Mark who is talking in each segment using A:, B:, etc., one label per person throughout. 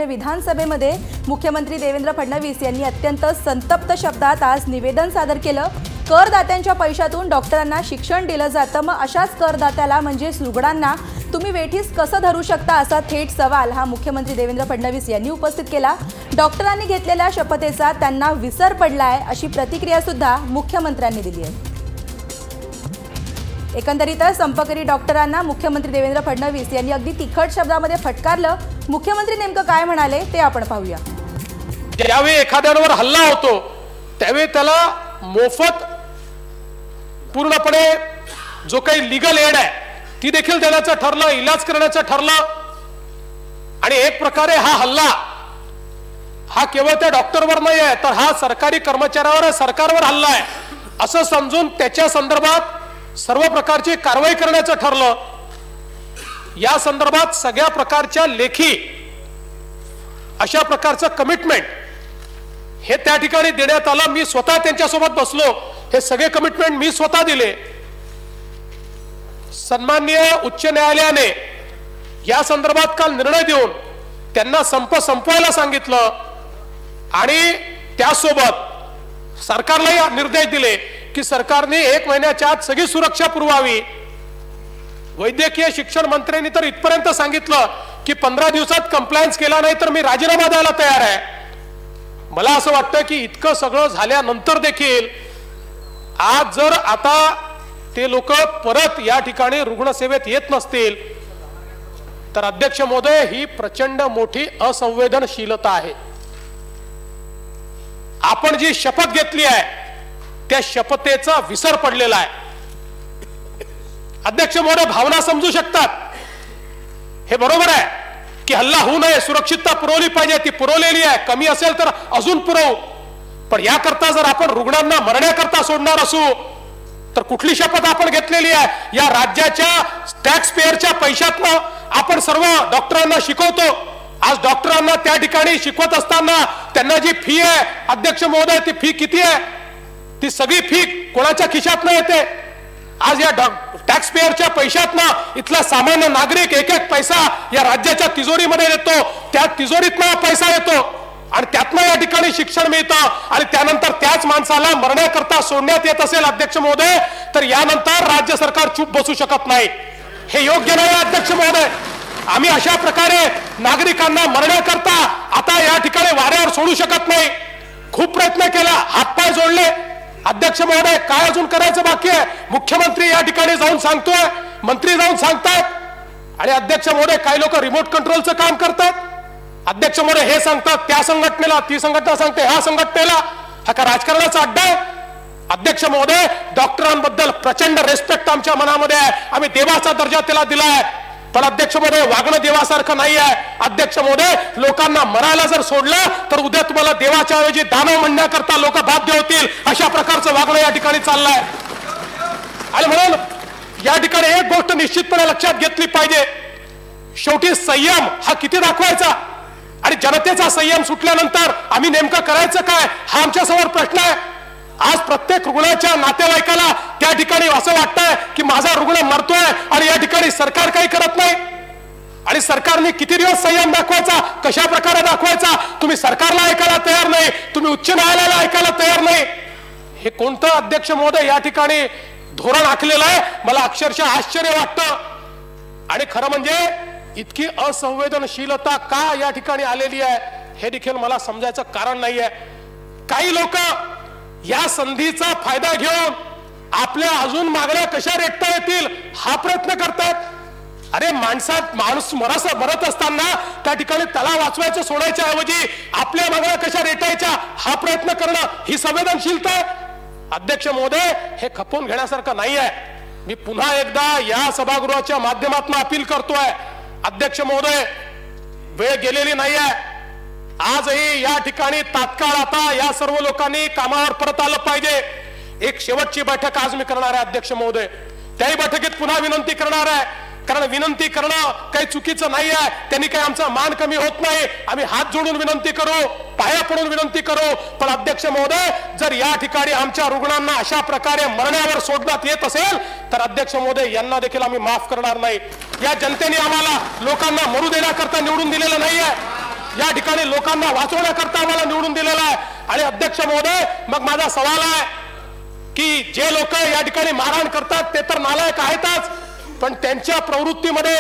A: विधानसभेमध्ये मुख्यमंत्री देवेंद्र फडणवीस यांनी अत्यंत संतप्त शब्दात आज निवेदन सादर केलं। करदात्यांच्या पैशातून डॉक्टरांना शिक्षण दिलं जातं, मग अशाच करदात्याला म्हणजे रुग्णांना तुम्ही वेठीस कसं धरू शकता असा थेट सवाल हा मुख्यमंत्री देवेंद्र फडणवीस यांनी उपस्थित केला। डॉक्टरांनी घेतलेल्या शपथेचा त्यांना विसर पडलाय अशी प्रतिक्रिया सुद्धा मुख्यमंत्र्यांनी दिली आहे। एकंदरीतच संपकरी डॉक्टरांना मुख्यमंत्री देवेंद्र फडणवीस यांनी अगदी तिखट शब्दामध्ये फटकारलं। मुख्यमंत्री नेमकं काय म्हणाले ते आपण पाहूया।
B: ज्यावेळी एखाद्यावर हल्ला होतो त्यावेळी त्याला मोफत पूर्णपणे जो काही लीगल एड आहे ती देखील देण्याचं ठरलं, इलाज करण्याचं ठरलं। आणि एक प्रकारे हा हल्ला हा केवळ त्या डॉक्टरवर नाही आहे तर हा सरकारी कर्मचाऱ्यावर, सरकारवर हल्ला आहे असं समजून त्याच्या संदर्भात सर्व प्रकारची कारवाई करण्याचं ठरलं। या संदर्भात सगळ्या प्रकारच्या लेखी अशा प्रकारचं कमिटमेंट हे त्या ठिकाणी देण्यात आलं। मी स्वतः त्यांच्यासोबत बसलो, हे सगळे कमिटमेंट मी स्वतः दिले। सन्माननीय उच्च न्यायालयाने या संदर्भात काल निर्णय देऊन त्यांना संपवायला सांगितलं आणि त्यासोबत सरकारलाही निर्देश दिले की सरकारने 1 महिन्याच्या आत सगळी सुरक्षा पुरवावी। वैद्यकीय शिक्षण मंत्र्यांनी तर इथपर्यंत सांगितलं की 15 दिवसात कंप्लायन्स केला नाही तर मी राजीनामा द्यायला तयार आहे। मला असं वाटतं की इतकं सगळं झाल्यानंतर देखील आज जर आता ते लोक परत या ठिकाणी रुग्णसेवेत येत नसतील तर अध्यक्ष महोदय ही प्रचंड मोठी असंवेदनशीलता आहे। आपण जी शपथ घेतली आहे त्या शपथेचा विसर पडलेला आहे। अध्यक्ष महोदय भावना समजू शकतात, हे बरोबर आहे की हल्ला होऊ नये, सुरक्षितता पुरवली पाहिजे, ती पुरवलेली आहे, कमी असेल तर अजून पुरवू। पण याकरता जर आपण रुग्णांना मरण्याकरता सोडणार असू तर कुठली शपथ आपण घेतलेली आहे? या राज्याच्या टॅक्स पेअरच्या पैशातनं आपण सर्व डॉक्टरांना शिकवतो। आज डॉक्टरांना त्या ठिकाणी शिकवत असताना त्यांना जी फी आहे अध्यक्ष महोदय, ती फी किती आहे? ती सगळी फी कोणाच्या खिशातनं येते? आज या टॅक्स पेअरच्या पैशातनं इथला सामान्य नागरिक एक एक पैसा या राज्याच्या तिजोरीमध्ये येतो, त्या तिजोरीतनं पैसा येतो आणि त्यातनं या ठिकाणी शिक्षण मिळतं आणि त्यानंतर त्याच माणसाला मरण्याकरता सोडण्यात येत असेल अध्यक्ष महोदय तर यानंतर राज्य सरकार चूप बसू शकत नाही। हे योग्य नाही अध्यक्ष महोदय। आम्ही अशा प्रकारे नागरिकांना मरण्याकरता आता या ठिकाणी वाऱ्यावर सोडू शकत नाही। खूप प्रयत्न केला, हातपाय जोडले। अध्यक्ष महोदय काय अजून करायचं बाकी आहे? मुख्यमंत्री या ठिकाणी जाऊन सांगतोय, मंत्री जाऊन सांगतात आणि अध्यक्ष महोदय काही लोक रिमोट कंट्रोलचं काम करतात। अध्यक्ष महोदय हे सांगतात त्या संघटनेला, ती संघटना सांगते ह्या संघटनेला, हा का राजकारणाचा अड्डा आहे? अध्यक्ष महोदय डॉक्टरांबद्दल प्रचंड रिस्पेक्ट आमच्या मनामध्ये आहे, आम्ही देवाचा दर्जा त्याला दिलाय। पण अध्यक्ष महोदय वागणं देवासारखं नाही आहे। अध्यक्ष महोदय लोकांना मरायला जर सोडलं तर उद्या तुम्हाला देवाच्या ऐवजी दानव म्हणण्याकरता लोक बाध्य होतील, अशा प्रकारचं वागणं या ठिकाणी चाललंय। आणि म्हणून या ठिकाणी एक गोष्ट निश्चितपणे लक्षात घेतली पाहिजे, शेवटी संयम हा किती दाखवायचा आणि जनतेचा संयम सुटल्यानंतर आम्ही नेमकं करायचं काय हा आमच्या समोर प्रश्न आहे। आज प्रत्येक रुग्णाच्या नातेवाईकाला त्या ठिकाणी असं वाटतंय की माझा रुग्ण मरतोय आणि या ठिकाणी सरकार काही करत नाही। आणि सरकारने किती दिवस संयम दाखवायचा, कशा प्रकारे दाखवायचा? तुम्ही सरकारला ऐकायला तयार नाही, तुम्ही उच्च न्यायालयाला ऐकायला तयार नाही। हे कोणतं अध्यक्ष महोदय या ठिकाणी धोरण आखलेलं आहे? मला अक्षरशः आश्चर्य वाटतं। आणि खरं म्हणजे इतकी असंवेदनशीलता का या ठिकाणी आलेली आहे हे देखील मला समजायचं कारण नाहीये। काही लोक या संधीचा फायदा घेऊन आपल्या अजून मागण्या कशा रेटता येतील हा प्रयत्न करतात। अरे माणूस मरत असताना त्या ठिकाणी त्याला वाचवायचं सोडायच्या ऐवजी आपल्या मागण्या कशा रेटायच्या हा प्रयत्न करणं ही संवेदनशीलता आहे? अध्यक्ष महोदय हे खपवून घेण्यासारखं नाही आहे। मी पुन्हा एकदा या सभागृहाच्या माध्यमातून अपील करतोय, अध्यक्ष महोदय वेळ गेलेली नाही आहे। आजही या ठिकाणी तात्काळ आता या सर्व लोकांनी कामावर परत आलं पाहिजे। एक शेवटची बैठक आज मी करणार आहे अध्यक्ष महोदय, त्याही बैठकीत पुन्हा विनंती करणार आहे, कारण विनंती करणं काही चुकीचं नाही आहे, त्यांनी काही आमचा मान कमी होत नाही। आम्ही हात जोडून विनंती करू, पाया पडून विनंती करू, पण अध्यक्ष महोदय जर या ठिकाणी आमच्या रुग्णांना अशा प्रकारे मरण्यावर सोडण्यात येत असेल तर अध्यक्ष महोदय यांना देखील आम्ही माफ करणार नाही। या जनतेने आम्हाला लोकांना मरू देण्याकरता निवडून दिलेलं नाहीये। या ठिकाणी लोकांना वाचवण्याकरता आम्हाला निवडून दिलेला आहे। आणि अध्यक्ष महोदय, मग माझा सवाल आहे की जे लोक या ठिकाणी मारहाण करतात ते तर नालायक आहेतच, पण त्यांच्या प्रवृत्तीमध्ये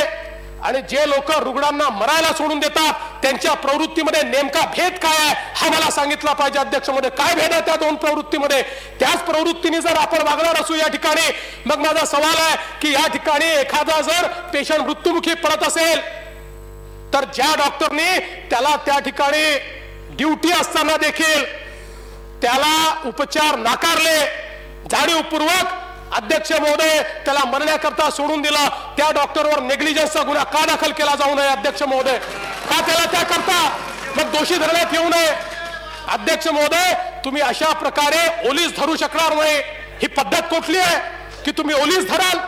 B: आणि जे लोक रुग्णांना मरायला सोडून देतात त्यांच्या प्रवृत्तीमध्ये नेमका भेद काय आहे हा मला सांगितला पाहिजे। अध्यक्ष महोदय, काय भेद आहे त्या दोन प्रवृत्तीमध्ये? त्याच प्रवृत्तीने जर आपण वागणार असू या ठिकाणी, मग माझा सवाल आहे की या ठिकाणी एखादा जर पेशंट मृत्युमुखी पडत असेल तर ज्या डॉक्टरनी त्याला त्या ठिकाणी ड्युटी असताना देखील त्याला उपचार नाकारले, जाणीवपूर्वक अध्यक्ष महोदय त्याला मरण्याकरता सोडून दिला, त्या डॉक्टरवर नेग्लिजन्सचा गुन्हा का दाखल केला जाऊ नये? अध्यक्ष महोदय, का त्याला त्याकरता मग दोषी धरण्यात येऊ नये? अध्यक्ष महोदय, तुम्ही अशा प्रकारे ओलीस धरू शकणार नाही। ही पद्धत कुठली आहे की तुम्ही ओलीस धराल?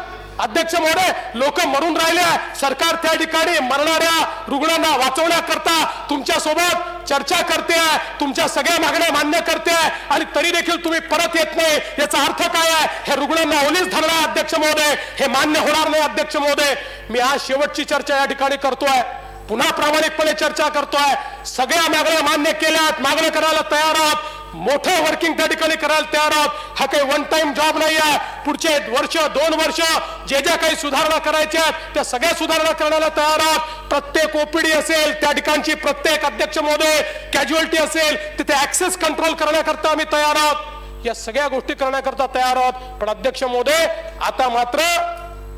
B: अध्यक्ष महोदय, लोक मरून राहिले, सरकार त्या ठिकाणी मरणाऱ्या रुग्णांना वाचवण्याकरता तुमच्या सोबत चर्चा करते आहे, तुमच्या सगळ्या मागण्या मान्य करते आहे आणि तरी देखील तुम्ही परत येत नाही। याचा अर्थ काय आहे? हे रुग्णांना ओलीस धरणार अध्यक्ष महोदय, हे मान्य होणार नाही। अध्यक्ष महोदय, मी आज शेवटची चर्चा या ठिकाणी करतोय, पुन्हा प्रामाणिकपणे चर्चा करतोय, सगळ्या मागण्या मान्य केल्यात, मागण्या करायला तयार आहोत, मोठं वर्किंग त्या ठिकाणी करायला तयार आहोत। हा काही वन टाइम जॉब नाही आहे, पुढचे वर्ष 2 वर्ष जे ज्या काही सुधारणा करायच्या आहेत त्या सगळ्या सुधारणा करण्याला तयार आहोत। प्रत्येक ओपीडी असेल त्या ठिकाणची प्रत्येक अध्यक्ष महोदय कॅज्युअलिटी असेल तिथे ऍक्सेस कंट्रोल करण्याकरता आम्ही तयार आहोत, या सगळ्या गोष्टी करण्याकरता तयार आहोत। पण अध्यक्ष महोदय, आता मात्र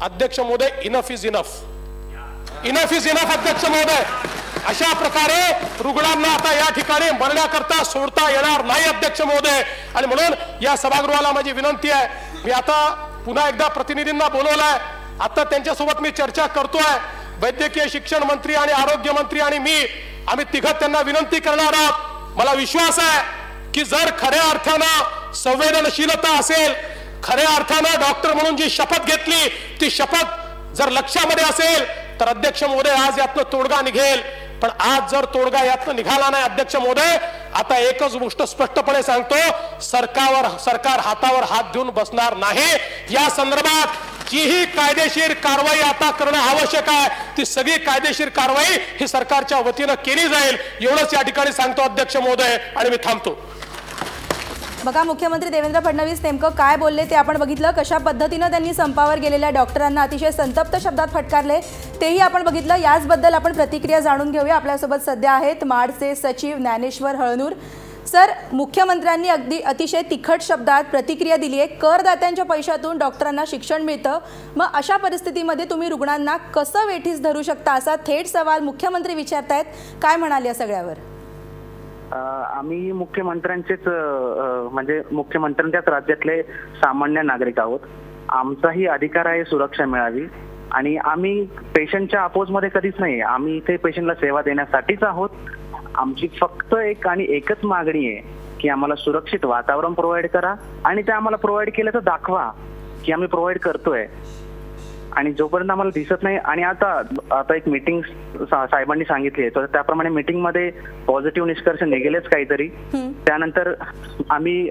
B: अध्यक्ष महोदय, enough is enough, enough is enough. अध्यक्ष महोदय, अशा प्रकारे रुग्णांना आता या ठिकाणी मरण्याकरता सोडता येणार नाही अध्यक्ष महोदय। आणि म्हणून या सभागृहाला माझी विनंती आहे, मी आता पुन्हा एकदा प्रतिनिधींना बोलवलाय, आता त्यांच्यासोबत मी चर्चा करतोय। वैद्यकीय शिक्षण मंत्री आणि आरोग्य मंत्री आणि मी, आम्ही तिघं त्यांना विनंती करणार आहोत। मला विश्वास आहे की जर खऱ्या अर्थानं संवेदनशीलता असेल, खऱ्या अर्थानं डॉक्टर म्हणून जी शपथ घेतली ती शपथ जर लक्षामध्ये असेल तर अध्यक्ष महोदय आज यातनं तोडगा निघेल। पण आज जर तोडगा यातनं निघाला नाही अध्यक्ष महोदय, आता एकच गोष्ट स्पष्टपणे सांगतो, सरकार हातावर हात देऊन बसणार नाही। या संदर्भात जीही कायदेशीर कारवाई आता करणं आवश्यक आहे ती सगळी कायदेशीर कारवाई ही सरकारच्या वतीनं केली जाईल, एवढंच या ठिकाणी सांगतो अध्यक्ष महोदय, आणि मी थांबतो।
A: बघा, मुख्यमंत्री देवेंद्र फडणवीस नेमकं काय बोलले ते आपण बघितलं, कशा पद्धतीनं त्यांनी संपावर गेलेल्या डॉक्टरांना अतिशय संतप्त शब्दात फटकारले तेही आपण बघितलं। याचबद्दल आपण प्रतिक्रिया जाणून घेऊया। आपल्यासोबत सध्या आहेत माडचे सचिव ज्ञानेश्वर हळनूर सर। मुख्यमंत्र्यांनी अगदी अतिशय तिखट शब्दात प्रतिक्रिया दिली आहे, करदात्यांच्या पैशातून डॉक्टरांना शिक्षण मिळतं, मग अशा परिस्थितीमध्ये तुम्ही रुग्णांना कसं वेठीस धरू शकता असा थेट सवाल मुख्यमंत्री विचारतायत, काय म्हणाल या सगळ्यावर?
C: आम्ही मुख्यमंत्र्यांचेच म्हणजे मुख्यमंत्र्यांच्याच राज्यातले सामान्य नागरिक आहोत। आमचाही अधिकार आहे सुरक्षा मिळावी आणि आम्ही पेशंटच्या अपोजमध्ये कधीच नाही, आम्ही इथे पेशंटला सेवा देण्यासाठीच आहोत। आमची फक्त एक आणि एकच मागणी आहे की आम्हाला सुरक्षित वातावरण प्रोव्हाइड करा आणि ते आम्हाला प्रोव्हाइड केलं तर दाखवा की आम्ही प्रोव्हाइड करतोय। आणि जोपर्यंत आम्हाला दिसत नाही, आणि आता एक मीटिंग साहेबांनी सांगितली तर त्याप्रमाणे मीटिंग मध्ये पॉझिटिव्ह निष्कर्ष निघेलच काहीतरी, त्यानंतर आम्ही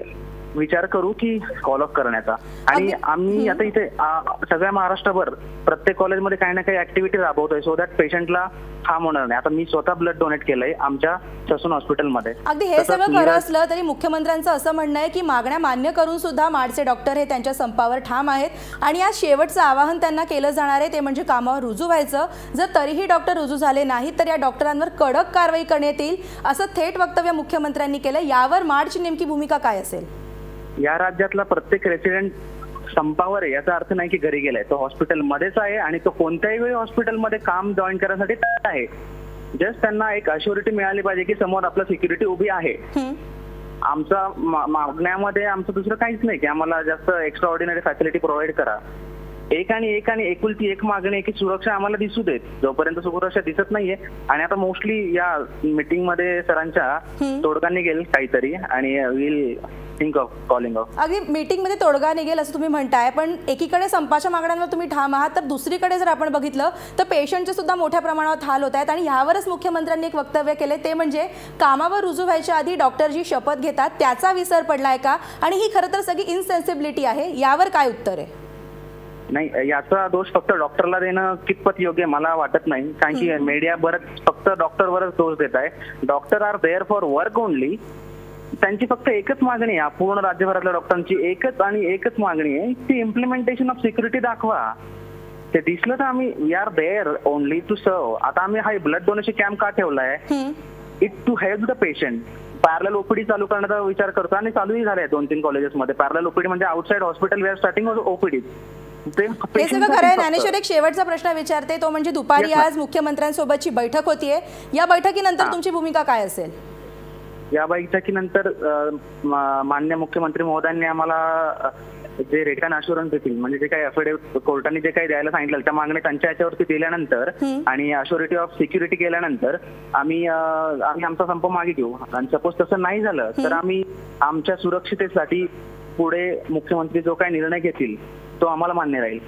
C: विचार करू की फॉलोअप करण्याचा। आणि आम्ही आता इथे सगळ्या महाराष्ट्रभर प्रत्येक कॉलेजमध्ये काही ना काही ऍक्टिव्हिटी राबवतोय सो दॅट पेशंटला हार्म होणार नाही। आता मी स्वतः ब्लड डोनेट केलंय आमच्या ससून हॉस्पिटलमध्ये।
A: अगदी हे सगळं खरं असलं तरी मुख्यमंत्र्यांचं असं म्हणणं आहे की मागण्या मान्य करून सुद्धा माडचे डॉक्टर हे त्यांच्या संपावर ठाम आहेत आणि आज शेवटचं आवाहन त्यांना केलं जाणार आहे ते म्हणजे कामावर रुजू व्हायचं। जर तरीही डॉक्टर रुजू झाले नाहीत तर या डॉक्टरांवर कडक कारवाई करण्यात येईल असं थेट वक्तव्य मुख्यमंत्र्यांनी केलं। यावर माडची नेमकी भूमिका काय असेल?
C: या राज्यातला प्रत्येक रेसिडेंट संपावर आहे याचा अर्थ नाही की घरी गेलाय, तो हॉस्पिटलमध्येच आहे आणि तो कोणत्याही वेळी हॉस्पिटलमध्ये काम जॉईन करण्यासाठी तयार आहे। जस्ट त्यांना एक अश्युरिटी मिळाली पाहिजे की समोर आपलं सिक्युरिटी उभी आहे। आमचा मागण्यामध्ये आमचं दुसरं काहीच नाही की आम्हाला जास्त एक्स्ट्रा ऑर्डिनरी फॅसिलिटी प्रोव्हाइड करा। एक आणि एकुलती एक मागणी आहे की सुरक्षा आम्हाला दिसू देत, जोपर्यंत सुरक्षा दिसत नाहीये। आणि आता मोस्टली या मीटिंग मध्ये सरांच्या तोडगा निघेल काहीतरी आणि will think of calling of.
A: अगदी मीटिंग मध्ये तोडगा निघेल असं तुम्ही म्हणताय, पण एकीकडे संपाच्या मागण्यांवर तुम्ही ठाम आहात तर दुसरीकडे जर आपण बघितलं तर पेशंटचे सुद्धा मोठ्या प्रमाणावर हाल होत आहेत आणि यावरच मुख्यमंत्र्यांनी एक वक्तव्य केले ते म्हणजे कामावर रुजू व्हायच्या आधी डॉक्टर जी शपथ घेतात त्याचा विसर पडलाय का, आणि ही खरं तर सगळी इनसेन्सिबिलिटी आहे, यावर काय उत्तर आहे?
C: नाही, याचा दोष फक्त डॉक्टरला देणं कितपत योग्य मला वाटत नाही, कारण की मीडिया बरंच फक्त डॉक्टरवरच दोष देत आहे. Doctor are there for work only. त्यांची फक्त एकच मागणी आहे, पूर्ण राज्यभरातल्या डॉक्टरांची एकच मागणी आहे, ती इम्प्लिमेंटेशन ऑफ सिक्युरिटी दाखवा. ते दिसलं तर आम्ही we are there only to serve. आता आम्ही हा ब्लड डोनेशन कॅम्प का ठेवलाय? It to help the patient. Parallel OPD चालू करण्याचा विचार करतो आणि चालूही झालाय 2-3 कॉलेजेसमध्ये. पॅरलल ओपीडी म्हणजे outside hospital we are starting OPD.
A: हे सगळं खरं आहे. ज्ञानेश्वर, एक शेवटचा प्रश्न विचारते, तो म्हणजे दुपारी आज मुख्यमंत्र्यांसोबतची बैठक होतीये. या बैठकीनंतर तुमची भूमिका काय असेल?
C: या बैठकीनंतर माननीय मुख्यमंत्री महोदयांनी आम्हाला जे रिटर्न अश्युरन्स देतील, म्हणजे जे काही अफिडेव्हिट कोर्टाने जे काही द्यायला सांगितलं त्या मागण्या त्यांच्या याच्यावरती दिल्यानंतर आणि अश्युरिटी ऑफ सिक्युरिटी केल्यानंतर आम्ही आमचा संप मागे घेऊ. आणि सपोज तसं नाही झालं तर आम्ही आमच्या सुरक्षितेसाठी पुढे मुख्यमंत्री जो काही निर्णय घेतील तो आम्हाला मान्य राहील.